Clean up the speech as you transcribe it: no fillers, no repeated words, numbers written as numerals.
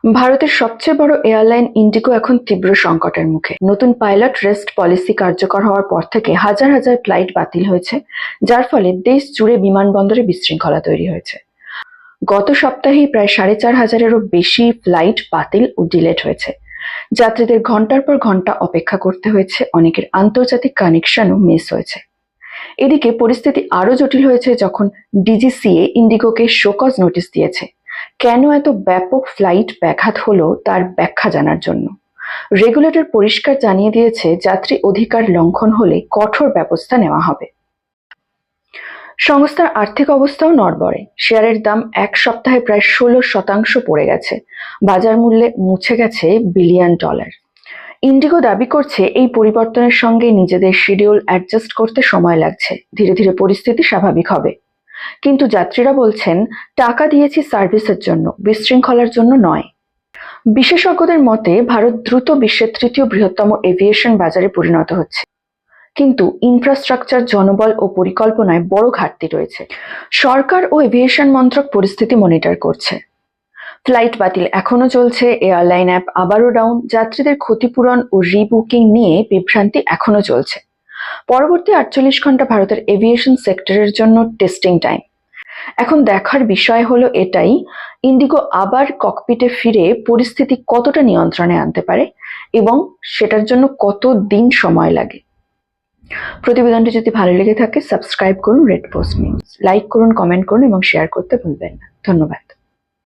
ভারতের সবচেয়ে বড় এয়ারলাইন ইন্ডিগো এখন তীব্র সংকটের মুখে। নতুন পাইলট রেস্ট পলিসি কার্যকর হওয়ার পর থেকে হাজার হাজার ফ্লাইট বাতিল হয়েছে, যার ফলে দেশ জুড়ে বিমানবন্দরে বিশৃঙ্খলা তৈরি হয়েছে। গত সপ্তাহেই প্রায় 4,500-এরও বেশি ফ্লাইট বাতিল ও ডিলেট হয়েছে। যাত্রীদের ঘন্টার পর ঘন্টা অপেক্ষা করতে হয়েছে, অনেকের আন্তর্জাতিক কানেকশনও মিস হয়েছে। এদিকে পরিস্থিতি আরো জটিল হয়েছে যখন ডিজিসিএ ইন্ডিগোকে শোকজ নোটিশ দিয়েছে। কেন এত ব্যাপক ফ্লাইট ব্যাঘাত হলো তার ব্যাখ্যা জানার জন্য। রেগুলেটর পরিষ্কার জানিয়ে দিয়েছে, যাত্রী অধিকার লঙ্ঘন হলে কঠোর ব্যবস্থা নেওয়া হবে। সংস্থার আর্থিক অবস্থাও নড়বড়ে। শেয়ারের দাম এক সপ্তাহে প্রায় 16% পড়ে গেছে। বাজার মূল্যে মুছে গেছে $1 বিলিয়ন। ইন্ডিগো দাবি করছে এই পরিবর্তনের সঙ্গে নিজেদের শিডিউল অ্যাডজাস্ট করতে সময় লাগছে, ধীরে ধীরে পরিস্থিতি স্বাভাবিক হবে। কিন্তু যাত্রীরা বলছেন, টাকা দিয়েছি সার্ভিসের জন্য, বিশৃঙ্খলার জন্য নয়। বিশেষজ্ঞদের মতে ভারত দ্রুত বিশ্বের তৃতীয় বৃহত্তম এভিয়েশন বাজারে পরিণত হচ্ছে, কিন্তু ইনফ্রাস্ট্রাকচার, জনবল ও পরিকল্পনায় বড় ঘাটতি রয়েছে। সরকার ও এভিয়েশন মন্ত্রক পরিস্থিতি মনিটর করছে। ফ্লাইট বাতিল এখনো চলছে, এয়ারলাইন অ্যাপ আবারও ডাউন, যাত্রীদের ক্ষতিপূরণ ও রিবুকিং নিয়ে বিভ্রান্তি এখনো চলছে। পরবর্তী 48 ঘন্টা ভারতের এভিয়েশন সেক্টরের জন্য টেস্টিং টাইম। এখন দেখার বিষয় হলো এটাই, ইন্ডিগো আবার ককপিটে ফিরে পরিস্থিতি কতটা নিয়ন্ত্রণে আনতে পারে এবং সেটার জন্য কত দিন সময় লাগে। প্রতিবেদনটি যদি ভালো লেগে থাকে সাবস্ক্রাইব করুন রেড পোস্ট নিউজ, লাইক করুন, কমেন্ট করুন এবং শেয়ার করতে ভুলবেন না। ধন্যবাদ।